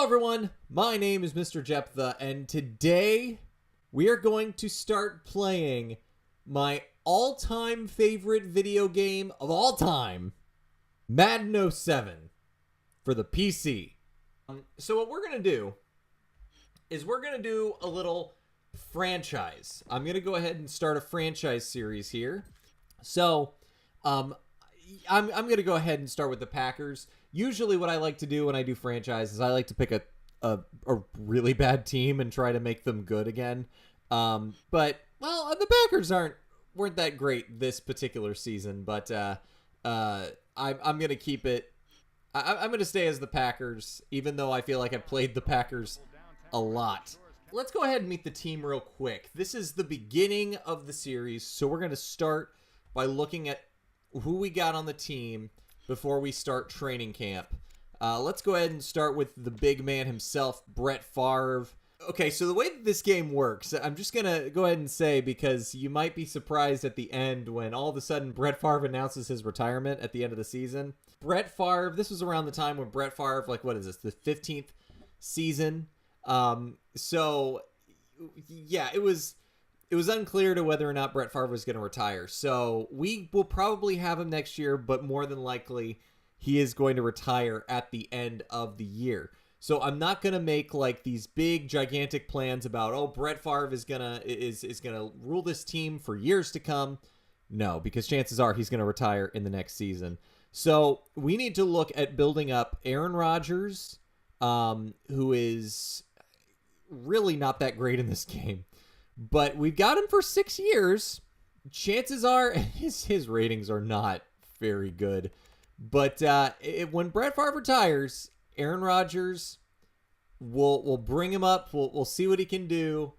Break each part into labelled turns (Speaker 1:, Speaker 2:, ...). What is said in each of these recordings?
Speaker 1: everyone, my name is MrJepthah, and today we are going to start playing my all-time favorite video game of all time, Madden 07, for the PC. So what we're going to do is we're going to do a little franchise. I'm going to go ahead and start a franchise series here. So, I'm going to go ahead and start with the Packers. Usually what I like to do when I do franchises, I like to pick a really bad team and try to make them good again. But, well, the Packers weren't that great this particular season, but I'm going to keep it. I'm going to stay as the Packers, even though I feel like I've played the Packers a lot. Let's go ahead and meet the team real quick. This is the beginning of the series, so we're going to start by looking at who we got on the team before we start training camp. Let's go ahead and start with the big man himself, Brett Favre. Okay, so the way that this game works, I'm just going to go ahead and say, because you might be surprised at the end when all of a sudden Brett Favre announces his retirement at the end of the season. Brett Favre, this was around the time when Brett Favre, like, what is this, the 15th season? So, yeah, it was unclear to whether or not Brett Favre was going to retire. So we will probably have him next year, but more than likely he is going to retire at the end of the year. So I'm not going to make like these big gigantic plans about, oh, Brett Favre is going to rule this team for years to come. No, because chances are he's going to retire in the next season. So we need to look at building up Aaron Rodgers, who is really not that great in this game. But we've got him for 6 years. Chances are his ratings are not very good. But when Brett Favre retires, Aaron Rodgers will bring him up. We'll see what he can do,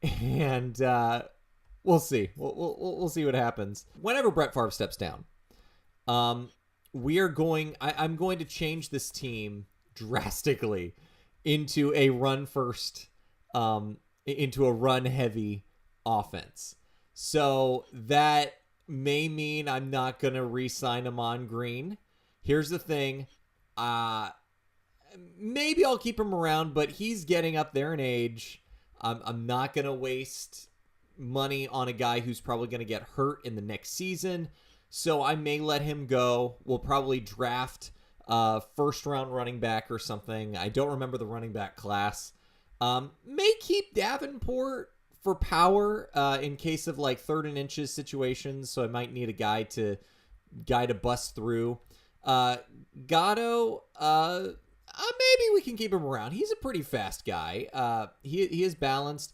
Speaker 1: and we'll see. We'll see what happens. Whenever Brett Favre steps down, I'm going to change this team drastically into a run first. Into a run-heavy offense. So that may mean I'm not going to re-sign Ahman Green. Here's the thing. Maybe I'll keep him around, but he's getting up there in age. I'm not going to waste money on a guy who's probably going to get hurt in the next season. So I may let him go. We'll probably draft a first-round running back or something. I don't remember the running back class. May keep Davenport for power in case of like 3rd and inches situations, so I might need a guy to bust through. Gatto, maybe we can keep him around. He's a pretty fast guy. He is balanced.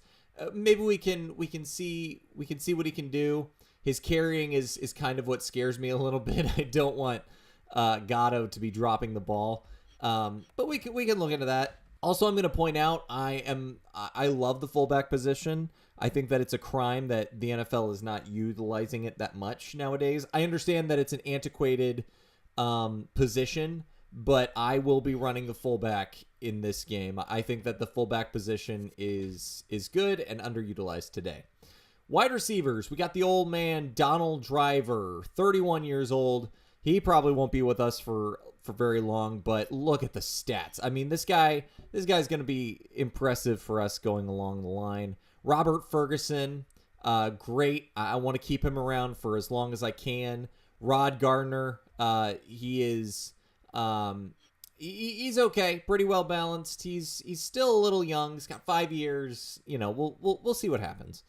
Speaker 1: Maybe we can see what he can do. His carrying is kind of what scares me a little bit. I don't want Gatto to be dropping the ball, but we can look into that. Also, I'm going to point out, I love the fullback position. I think that it's a crime that the NFL is not utilizing it that much nowadays. I understand that it's an antiquated position, but I will be running the fullback in this game. I think that the fullback position is good and underutilized today. Wide receivers, we got the old man, Donald Driver, 31 years old. He probably won't be with us for very long, but look at the stats. I mean, this guy's going to be impressive for us going along the line. Robert Ferguson, great. I want to keep him around for as long as I can. Rod Gardner, he's okay, pretty well balanced. He's still a little young. He's got 5 years. You know, we'll see what happens.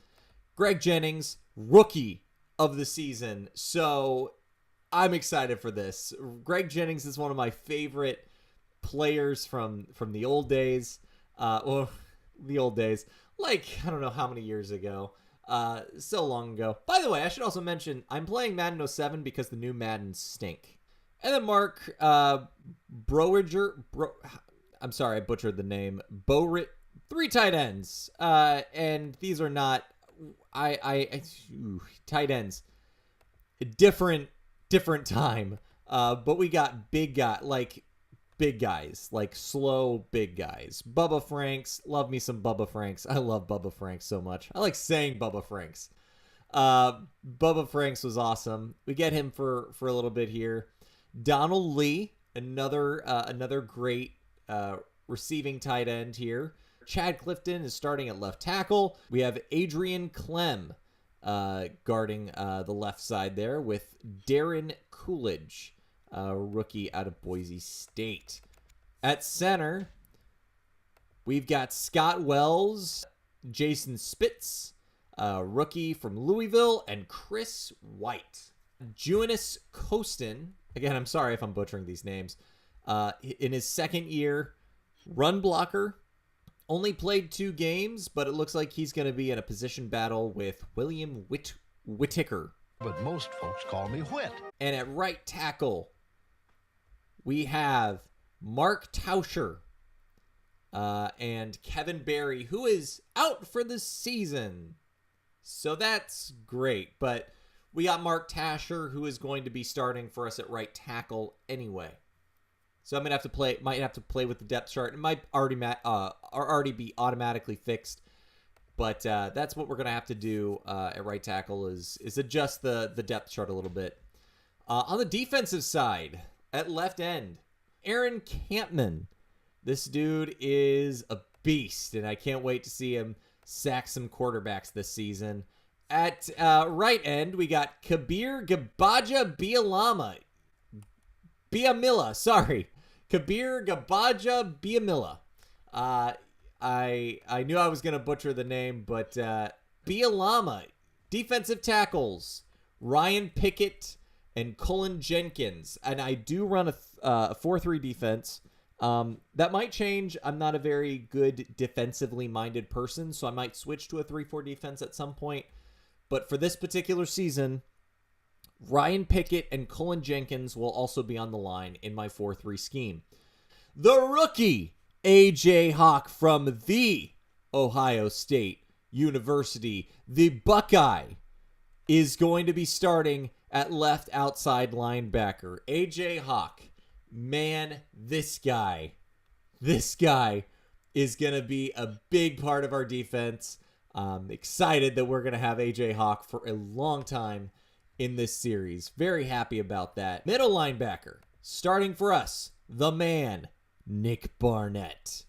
Speaker 1: Greg Jennings, rookie of the season. So I'm excited for this. Greg Jennings is one of my favorite players from the old days. Or the old days. Like, I don't know how many years ago. So long ago. By the way, I should also mention, I'm playing Madden 07 because the new Maddens stink. And then Mark Browiger. I'm sorry, I butchered the name. 3 tight ends. And these are not... tight ends. Different time, but we got big guys, like slow big guys. Bubba Franks, love me some Bubba Franks. I love Bubba Franks so much. I like saying Bubba Franks. Bubba Franks was awesome. We get him for a little bit here. Donald Lee, another great receiving tight end here. Chad Clifton is starting at left tackle. We have Adrian Clem guarding the left side there with Darren Coolidge, rookie out of Boise State. At center, we've got Scott Wells, Jason Spitz, rookie from Louisville, and Chris White. Junis Kostin, again, I'm sorry if I'm butchering these names, in his second year, run blocker, only played 2 games, but it looks like he's going to be in a position battle with William Whittaker.
Speaker 2: But most folks call me Whit.
Speaker 1: And at right tackle, we have Mark Tauscher and Kevin Berry, who is out for the season. So that's great. But we got Mark Tauscher, who is going to be starting for us at right tackle anyway. So I'm gonna have to play with the depth chart. It might already be automatically fixed, but that's what we're gonna have to do at right tackle is adjust the depth chart a little bit. On the defensive side, at left end, Aaron Campman. This dude is a beast, and I can't wait to see him sack some quarterbacks this season. At right end, we got Kabir Gabaja Biamila, sorry. Kabir Gabaja Biamila. I knew I was going to butcher the name, but Bialama. Defensive tackles, Ryan Pickett and Cullen Jenkins. And I do run a 4-3 defense. That might change. I'm not a very good defensively minded person, so I might switch to a 3-4 defense at some point. But for this particular season, Ryan Pickett and Cullen Jenkins will also be on the line in my 4-3 scheme. The rookie, A.J. Hawk from the Ohio State University, the Buckeye, is going to be starting at left outside linebacker. A.J. Hawk, man, this guy is going to be a big part of our defense. I'm excited that we're going to have A.J. Hawk for a long time in this series. Very happy about that. Middle linebacker, starting for us, the man, Nick Barnett.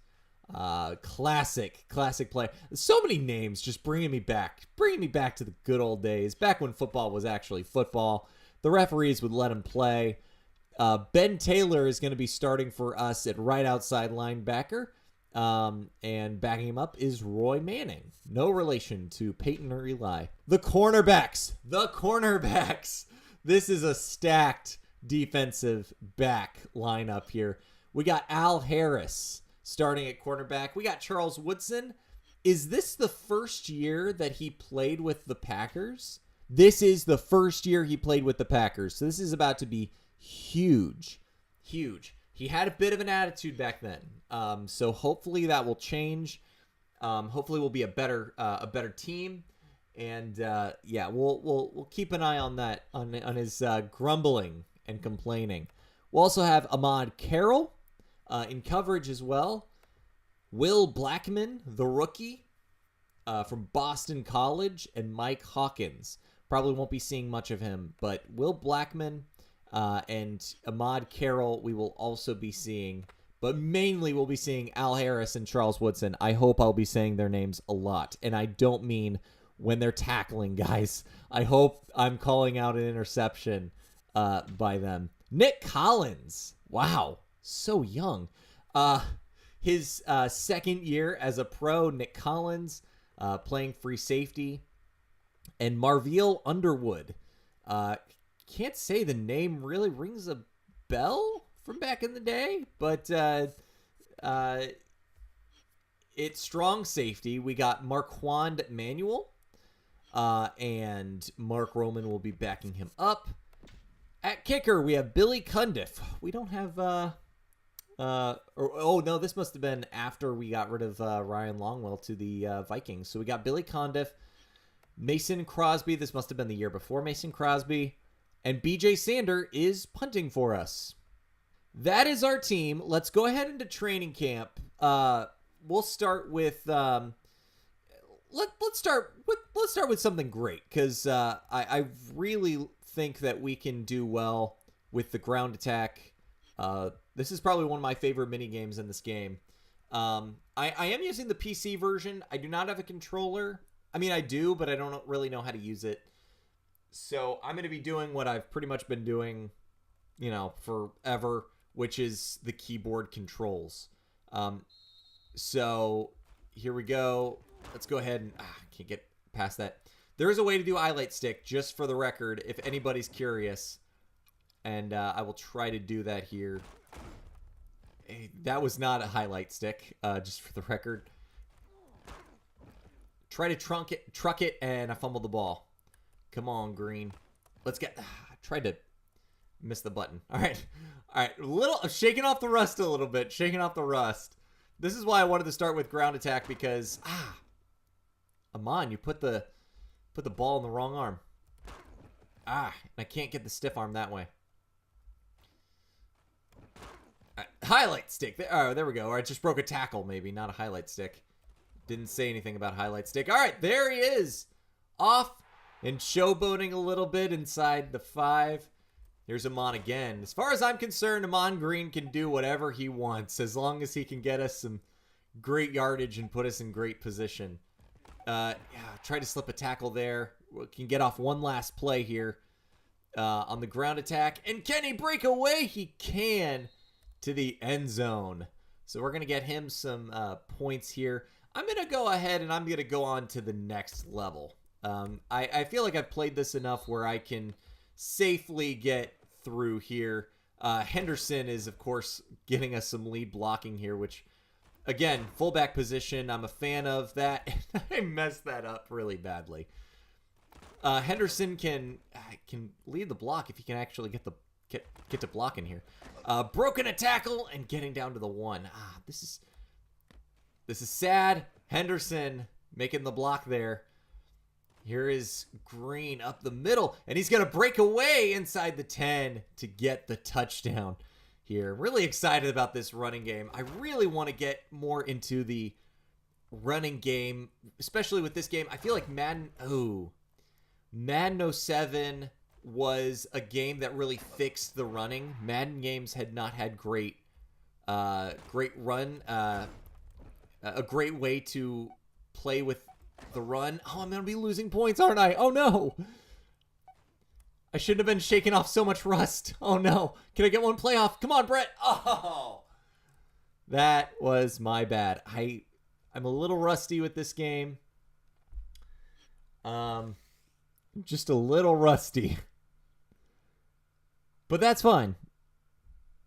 Speaker 1: Classic play. So many names just bringing me back to the good old days, back when football was actually football. The referees would let him play. Ben Taylor is going to be starting for us at right outside linebacker. And backing him up is Roy Manning. No relation to Peyton or Eli. The cornerbacks. This is a stacked defensive back lineup here. We got Al Harris starting at cornerback. We got Charles Woodson. Is this the first year that he played with the Packers? This is the first year he played with the Packers. So this is about to be huge. He had a bit of an attitude back then, so hopefully that will change. Hopefully we'll be a better team, and we'll keep an eye on that on his grumbling and complaining. We'll also have Ahmad Carroll in coverage as well. Will Blackman, the rookie from Boston College, and Mike Hawkins. Probably won't be seeing much of him, but Will Blackman and Ahmad Carroll we will also be seeing, but mainly we'll be seeing Al Harris and Charles Woodson. I hope I'll be saying their names a lot, and I don't mean when they're tackling guys. I hope I'm calling out an interception by them. Nick Collins, wow, so young. His second year as a pro, Nick Collins playing free safety, and Marvell Underwood. Can't say the name really rings a bell from back in the day, but it's strong safety. We got Marquand Manuel, and Mark Roman will be backing him up. At kicker, we have Billy Cundiff. We don't have, no, this must have been after we got rid of Ryan Longwell to the Vikings. So we got Billy Cundiff, Mason Crosby. This must have been the year before Mason Crosby. And BJ Sander is punting for us. That is our team. Let's go ahead into training camp. We'll start with let's start with something great, because I really think that we can do well with the ground attack. This is probably one of my favorite mini games in this game. I am using the PC version. I do not have a controller. I mean, I do, but I don't really know how to use it. So I'm going to be doing what I've pretty much been doing, you know, forever, which is the keyboard controls. So here we go. Let's go ahead and can't get past that. There is a way to do highlight stick, just for the record, if anybody's curious. And I will try to do that here. Hey, that was not a highlight stick, just for the record. Try to truck it, and I fumbled the ball. Come on, green. Let's get... tried to miss the button. All right. Shaking off the rust a little bit. Shaking off the rust. This is why I wanted to start with ground attack, because... Amon, you put the ball in the wrong arm. And I can't get the stiff arm that way. Highlight stick. There we go. Or I just broke a tackle, maybe. Not a highlight stick. Didn't say anything about highlight stick. All right, there he is. Off and showboating a little bit inside the 5. Here's Amon again. As far as I'm concerned, Amon Green can do whatever he wants as long as he can get us some great yardage and put us in great position. Try to slip a tackle there. We can get off one last play here on the ground attack. And can he break away? He can, to the end zone. So we're going to get him some points here. I'm going to go ahead and I'm going to go on to the next level. I feel like I've played this enough where I can safely get through here. Henderson is, of course, getting us some lead blocking here, which, again, fullback position. I'm a fan of that. I messed that up really badly. Henderson can lead the block if he can actually get to blocking here. Broken a tackle and getting down to the 1. This is sad. Henderson making the block there. Here is Green up the middle, and he's going to break away inside the 10 to get the touchdown here. Really excited about this running game. I really want to get more into the running game, especially with this game. I feel like Madden 07 was a game that really fixed the running. Madden games had not had great run, a great way to play with the run. Oh, I'm going to be losing points, aren't I? Oh, no. I shouldn't have been shaking off so much rust. Oh, no. Can I get one playoff? Come on, Brett. Oh, that was my bad. I'm a little rusty with this game. Just a little rusty. But that's fine.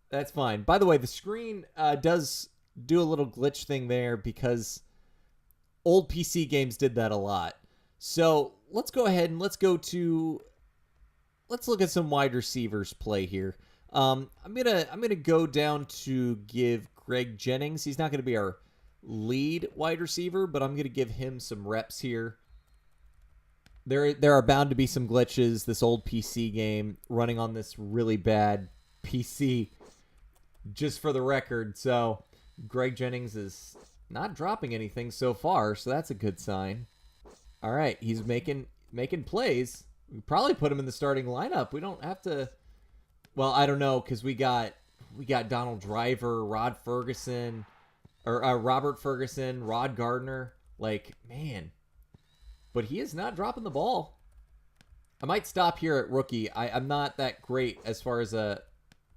Speaker 1: That's fine. By the way, the screen does do a little glitch thing there because old PC games did that a lot. So let's go ahead and let's look at some wide receivers play here. I'm gonna go down to give Greg Jennings. He's not gonna be our lead wide receiver, but I'm gonna give him some reps here. There are bound to be some glitches. This old PC game running on this really bad PC, just for the record. So Greg Jennings is not dropping anything so far, so that's a good sign. All right, he's making plays. We probably put him in the starting lineup. We don't have to. Well, I don't know, because we got Donald Driver, Robert Ferguson, Rod Gardner. Like, man. But he is not dropping the ball. I might stop here at rookie. I'm not that great as far as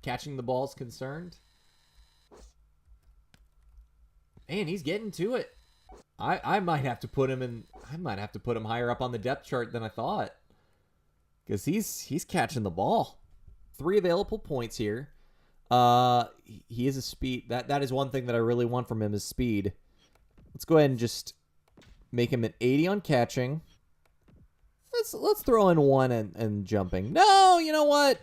Speaker 1: catching the ball is concerned. Man, he's getting to it. I might have to put him in. I might have to put him higher up on the depth chart than I thought, because he's catching the ball. 3 available points here. He is a speed. That is one thing that I really want from him is speed. Let's go ahead and just make him an 80 on catching. Let's throw in 1 and jumping. No, you know what?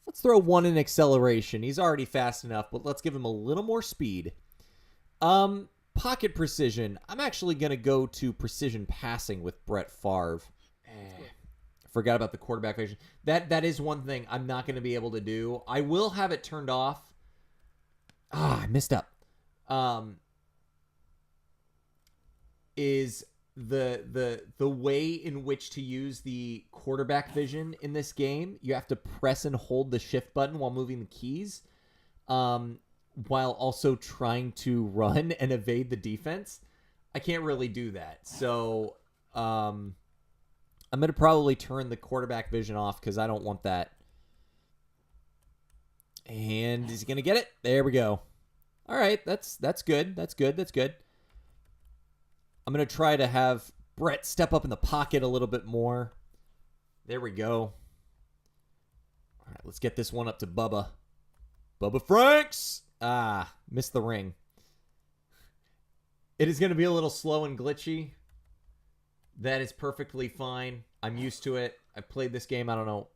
Speaker 1: Let's throw 1 in acceleration. He's already fast enough, but let's give him a little more speed. Pocket precision. I'm actually going to go to precision passing with Brett Favre. Forgot about the quarterback vision. That is one thing I'm not going to be able to do. I will have it turned off. I messed up. Is the way in which to use the quarterback vision in this game. You have to press and hold the shift button while moving the keys. while also trying to run and evade the defense, I can't really do that. So I'm going to probably turn the quarterback vision off because I don't want that. And is he going to get it? There we go. All right, that's good. That's good. That's good. I'm going to try to have Brett step up in the pocket a little bit more. There we go. All right, let's get this one up to Bubba. Bubba Franks! Ah, missed the ring. It is going to be a little slow and glitchy. That is perfectly fine. I'm used to it. I played this game, I don't know.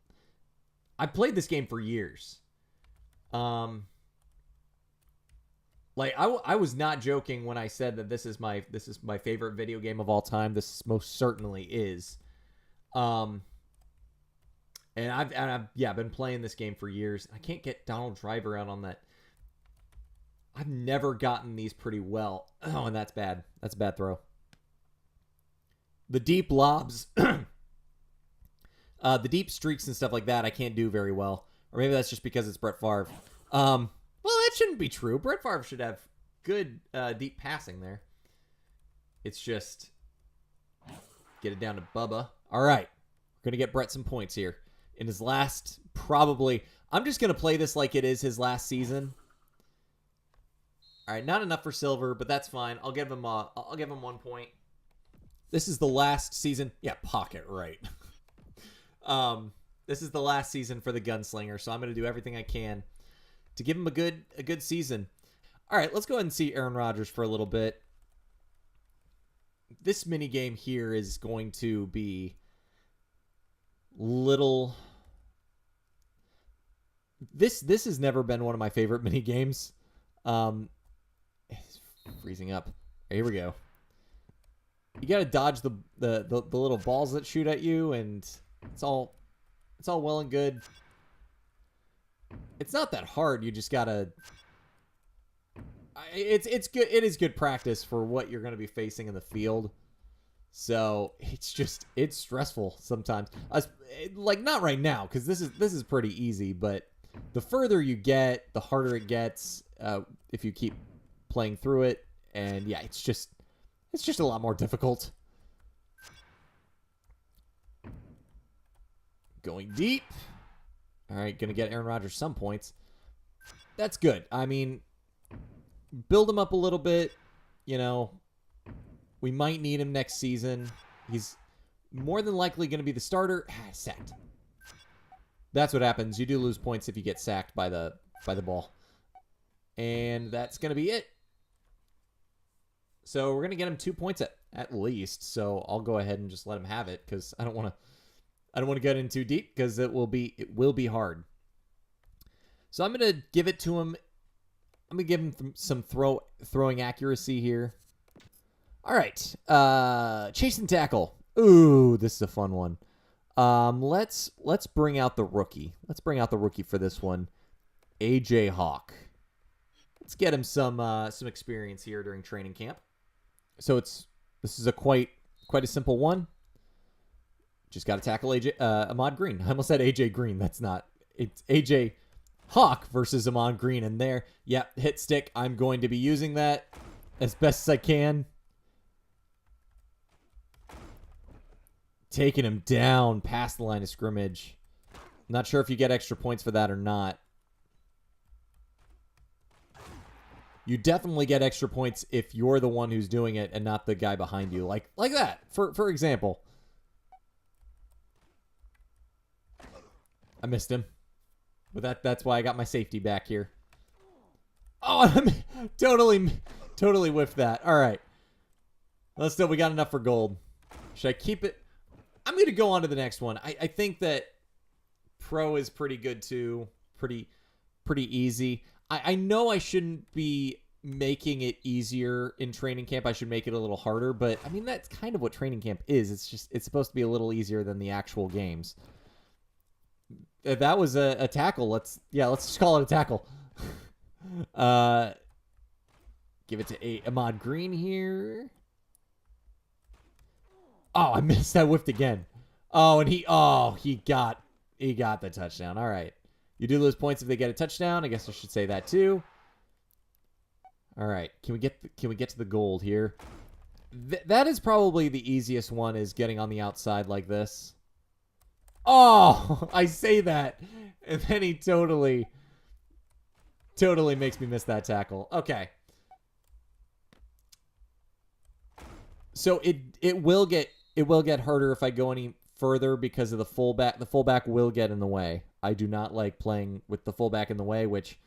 Speaker 1: I played this game for years. Like I was not joking when I said that this is my favorite video game of all time. This most certainly is. And I've been playing this game for years. I can't get Donald Driver out on that. I've never gotten these pretty well. Oh, and that's bad. That's a bad throw. The deep lobs, the deep streaks and stuff like that, I can't do very well. Or maybe that's just because it's Brett Favre. Well, that shouldn't be true. Brett Favre should have good deep passing there. It's just get it down to Bubba. All right. We're going to get Brett some points here. In his last, probably, I'm just going to play this like it is his last season. All right, not enough for silver, but that's fine. I'll give him 1 point. This is the last season. Yeah, pocket, right. This is the last season for the gunslinger, so I'm going to do everything I can to give him a good season. All right, let's go ahead and see Aaron Rodgers for a little bit. This mini game here is going to be little. This has never been one of my favorite mini games. It's freezing up. Here we go. You got to dodge the little balls that shoot at you, and it's all well and good. It's not that hard. You just gotta. It's good. It is good practice for what you're going to be facing in the field. So it's stressful sometimes. Like not right now because this is pretty easy. But the further you get, the harder it gets. If you keep playing through it, and yeah, it's just a lot more difficult. Going deep. All right, going to get Aaron Rodgers some points. That's good. I mean, build him up a little bit. You know, we might need him next season. He's more than likely going to be the starter. Sacked. That's what happens. You do lose points if you get sacked by the ball. And that's going to be it. So we're going to get him 2 points at least. So I'll go ahead and just let him have it because I don't want to get in too deep because it will be hard. So I'm going to give it to him. I'm going to give him some throwing accuracy here. All right. Chase and tackle. Ooh, this is a fun one. Let's bring out the rookie. Let's bring out the rookie for this one. AJ Hawk. Let's get him some experience here during training camp. So this is a quite a simple one. Just got to tackle Ahmad Green. I almost said AJ Green. That's not. It's AJ Hawk versus Ahmad Green. And there, yep, hit stick. I'm going to be using that as best as I can. Taking him down past the line of scrimmage. Not sure if you get extra points for that or not. You definitely get extra points if you're the one who's doing it and not the guy behind you. Like that, for example. I missed him. But that's why I got my safety back here. Oh, I totally whiffed that. All right. Well, still, we got enough for gold. Should I keep it? I'm going to go on to the next one. I think that Pro is pretty good, too. Pretty easy. I know I shouldn't be making it easier in training camp. I should make it a little harder. But, I mean, that's kind of what training camp is. It's supposed to be a little easier than the actual games. That was a tackle. Let's just call it a tackle. Give it to Ahmad Green here. Oh, I missed that. Whiffed again. Oh, and he got the touchdown. All right. You do lose points if they get a touchdown. I guess I should say that too. All right. Can we get to the gold here? That is probably the easiest one, is getting on the outside like this. Oh, I say that, and then he totally makes me miss that tackle. Okay. So it will get harder if I go any further because of the fullback. The fullback will get in the way. I do not like playing with the fullback in the way, which,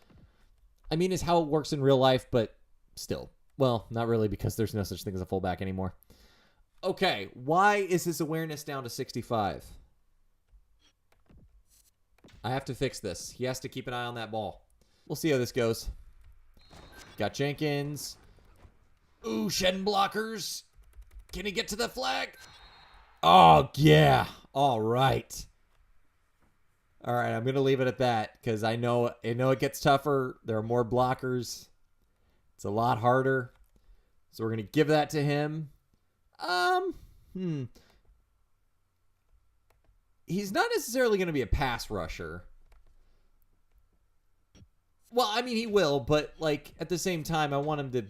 Speaker 1: I mean, is how it works in real life, but still. Well, not really, because there's no such thing as a fullback anymore. Okay, why is his awareness down to 65? I have to fix this. He has to keep an eye on that ball. We'll see how this goes. Got Jenkins. Ooh, shedding blockers. Can he get to the flag? Oh, yeah. All right. All right, I'm going to leave it at that because I know it gets tougher. There are more blockers. It's a lot harder. So we're going to give that to him. He's not necessarily going to be a pass rusher. Well, I mean, he will, but like at the same time, I want him to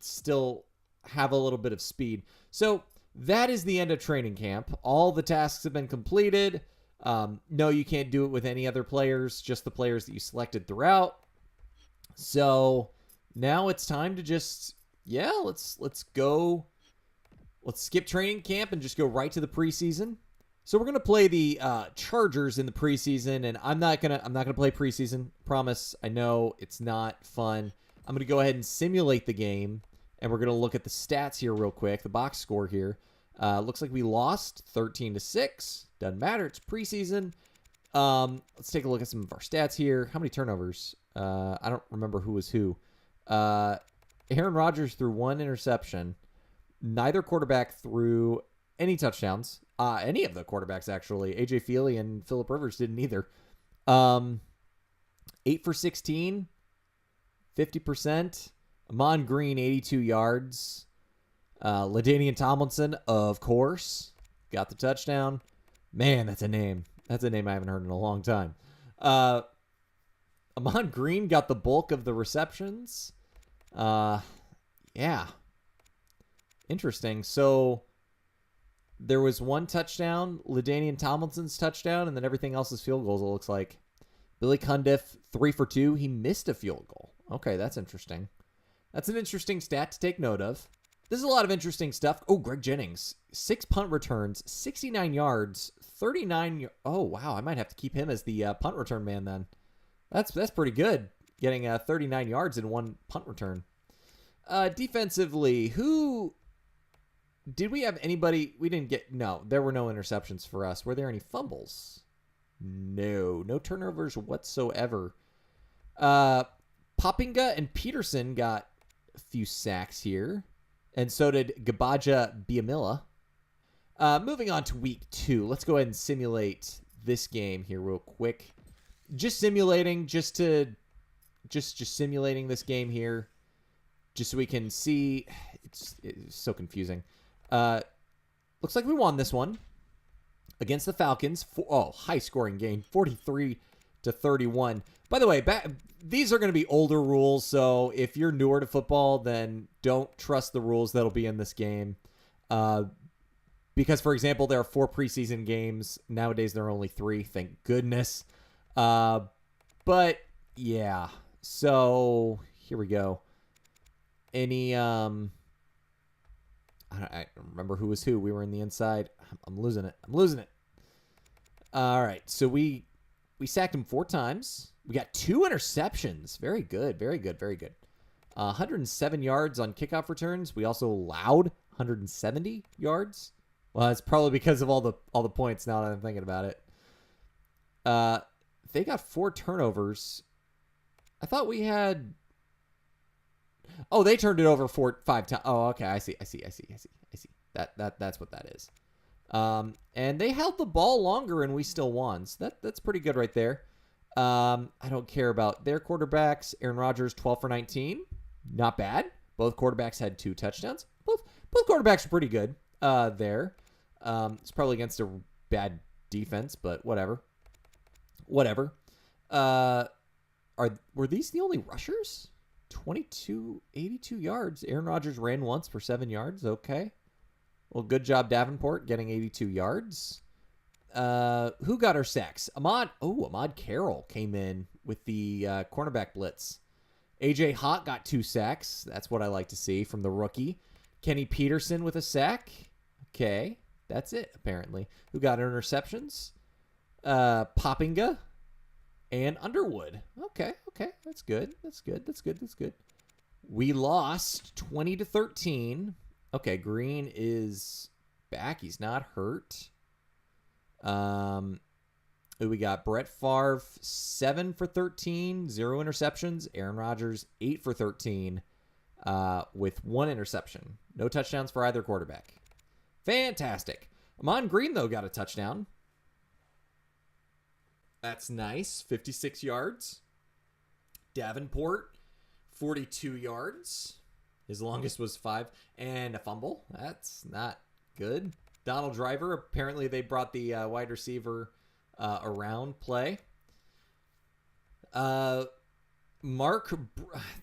Speaker 1: still have a little bit of speed. So that is the end of training camp. All the tasks have been completed. No, you can't do it with any other players, just the players that you selected throughout. So now it's time to just, let's go. Let's skip training camp and just go right to the preseason. So we're gonna play the Chargers in the preseason, and I'm not gonna play preseason. Promise. I know it's not fun. I'm gonna go ahead and simulate the game, and we're gonna look at the stats here real quick. The box score here. Looks like we lost 13-6. Doesn't matter. It's preseason. Let's take a look at some of our stats here. How many turnovers? I don't remember who was who. Aaron Rodgers threw 1 interception. Neither quarterback threw any touchdowns. Any of the quarterbacks, actually. AJ Feely and Phillip Rivers didn't either. 8 for 16. 50%. Amon Green, 82 yards. LaDainian Tomlinson, of course, got the touchdown. Man, that's a name. That's a name I haven't heard in a long time. Amon Green got the bulk of the receptions. Yeah. Interesting. So there was 1 touchdown, LaDainian Tomlinson's touchdown, and then everything else is field goals, it looks like. Billy Cundiff, 3 for 2. He missed a field goal. Okay, that's interesting. That's an interesting stat to take note of. This is a lot of interesting stuff. Oh, Greg Jennings, 6 punt returns, 69 yards, 39. Oh, wow. I might have to keep him as the punt return man then. That's pretty good, getting 39 yards in 1 punt return. Defensively, did we have anybody? We didn't get. No, there were no interceptions for us. Were there any fumbles? No turnovers whatsoever. Poppinga and Peterson got a few sacks here. And so did Gabaja Biamila. Moving on to week 2. Let's go ahead and simulate this game here real quick. Just simulating, just simulating this game here. Just so we can see. It's so confusing. Looks like we won this one against the Falcons. High scoring game, 43-31. By the way, these are going to be older rules, so if you're newer to football, then don't trust the rules that'll be in this game. Because, for example, there are 4 preseason games. Nowadays, there are only 3. Thank goodness. But, yeah. So, here we go. I don't remember who was who. We were in the inside. I'm losing it. All right, so we sacked him 4 times. We got 2 interceptions. Very good. 107 yards on kickoff returns. We also allowed 170 yards. Well, it's probably because of all the points now that I'm thinking about it. They got 4 turnovers. I thought we had. Oh, they turned it over 5 times. Oh, okay. I see. That's what that is. And they held the ball longer and we still won. So that's pretty good right there. I don't care about their quarterbacks. Aaron Rodgers, 12 for 19. Not bad. Both quarterbacks had 2 touchdowns. Both quarterbacks are pretty good there. It's probably against a bad defense, but whatever. Were these the only rushers? 82 yards. Aaron Rodgers ran once for 7 yards. Okay. Well, good job, Davenport, getting 82 yards. Who got our sacks? Ahmad Carroll came in with the cornerback blitz. AJ Hawk got 2 sacks. That's what I like to see from the rookie. Kenny Peterson with a sack. Okay. That's it, apparently. Who got interceptions? Poppinga and Underwood. Okay. That's good. We lost 20-13. Okay, Green is back. He's not hurt. We got Brett Favre, 7 for 13, 0 interceptions. Aaron Rodgers, 8 for 13, with 1 interception. No touchdowns for either quarterback. Fantastic. Amon Green, though, got a touchdown. That's nice. 56 yards. Davenport, 42 yards. His longest was 5. And a fumble. That's not good. Donald Driver, apparently they brought the wide receiver around play. Mark,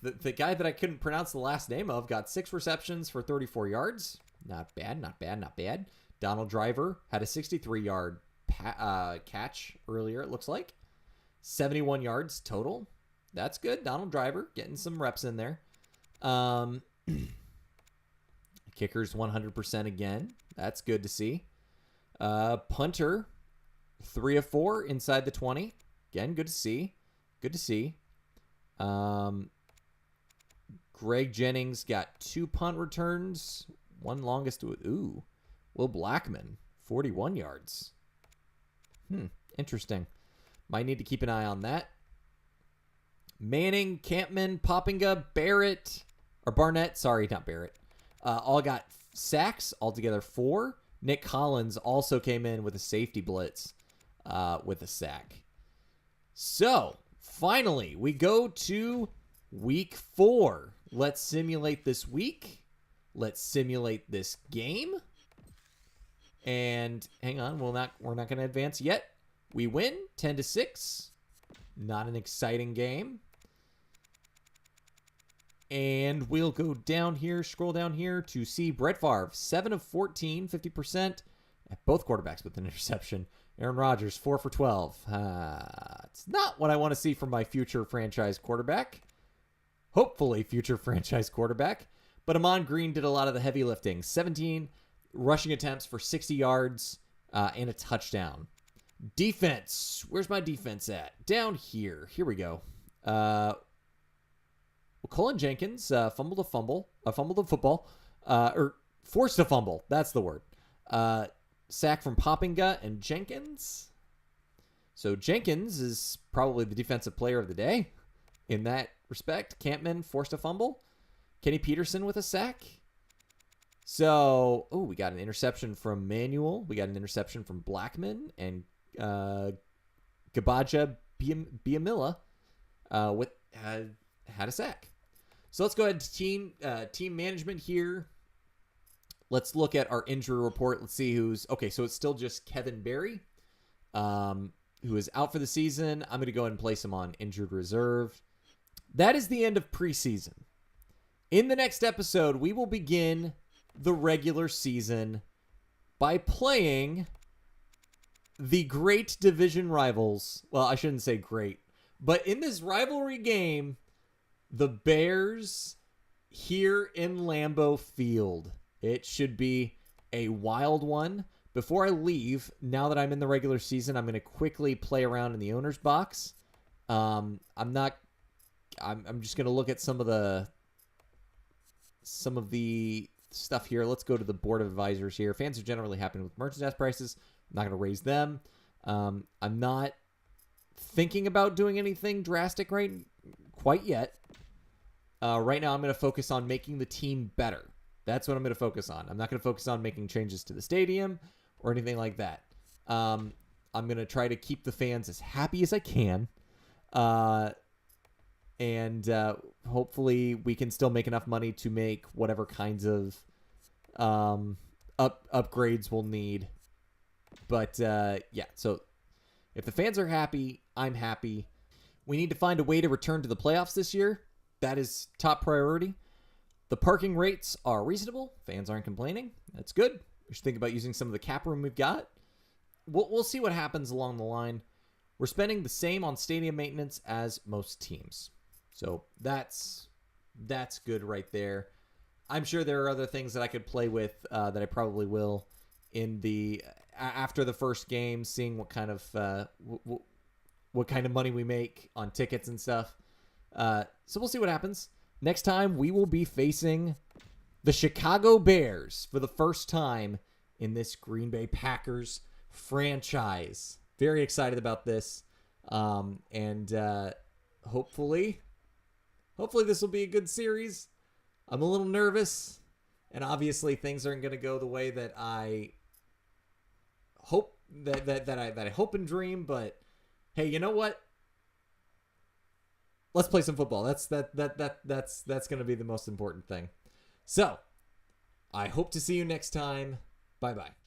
Speaker 1: the guy that I couldn't pronounce the last name of, got 6 receptions for 34 yards. Not bad. Donald Driver had a 63-yard catch earlier, it looks like. 71 yards total. That's good. Donald Driver getting some reps in there. Kickers 100% again. That's good to see. Punter, 3 of 4 inside the 20. Again, good to see. Greg Jennings got 2 punt returns. One longest to Will Blackman, 41 yards. Interesting. Might need to keep an eye on that. Manning, Campman, Poppinga, Barnett, sorry, not Barrett. All got sacks, altogether 4. Nick Collins also came in with a safety blitz with a sack. So, finally, we go to week 4. Let's simulate this week. Let's simulate this game. And hang on, we're not going to advance yet. We win 10-6. Not an exciting game. And we'll go down here, scroll down here to see Brett Favre, 7 of 14, 50%. Both quarterbacks with an interception. Aaron Rodgers, 4 for 12. It's not what I want to see from my future franchise quarterback. Hopefully future franchise quarterback. But Amon Green did a lot of the heavy lifting. 17 rushing attempts for 60 yards and a touchdown. Defense. Where's my defense at? Down here. Here we go. Colin Jenkins fumbled a football, or forced a fumble. That's the word. Sack from Poppinga and Jenkins. So Jenkins is probably the defensive player of the day in that respect. Campman forced a fumble. Kenny Peterson with a sack. So, we got an interception from Manuel. We got an interception from Blackman and Gabaja Biamila had a sack. So let's go ahead to team management here. Let's look at our injury report. Let's see who's... Okay, so it's still just Kevin Berry, who is out for the season. I'm going to go ahead and place him on injured reserve. That is the end of preseason. In the next episode, we will begin the regular season by playing the great division rivals. Well, I shouldn't say great, but in this rivalry game, the Bears here in Lambeau Field. It should be a wild one. Before I leave, now that I'm in the regular season, I'm going to quickly play around in the owner's box. I'm just going to look at some of the stuff here. Let's go to the board of advisors here. Fans are generally happy with merchandise prices. I'm not going to raise them. I'm not thinking about doing anything drastic quite yet. Right now, I'm going to focus on making the team better. That's what I'm going to focus on. I'm not going to focus on making changes to the stadium or anything like that. I'm going to try to keep the fans as happy as I can. And hopefully we can still make enough money to make whatever kinds of upgrades we'll need. But yeah, so if the fans are happy, I'm happy. We need to find a way to return to the playoffs this year. that is top priority. The parking rates are reasonable. Fans aren't complaining. That's good. We should think about using some of the cap room we've got. We'll see what happens along the line. We're spending the same on stadium maintenance as most teams. So that's good right there. I'm sure there are other things that I could play with that I probably will in the after the first game, seeing what kind of what kind of money we make on tickets and stuff. So we'll see what happens. Next time, we will be facing the Chicago Bears for the first time in this Green Bay Packers franchise. Very excited about this. And hopefully this will be a good series. I'm a little nervous. And obviously things aren't going to go the way that I hope that I hope and dream. But hey, you know what? Let's play some football. That's going to be the most important thing. So, I hope to see you next time. Bye-bye.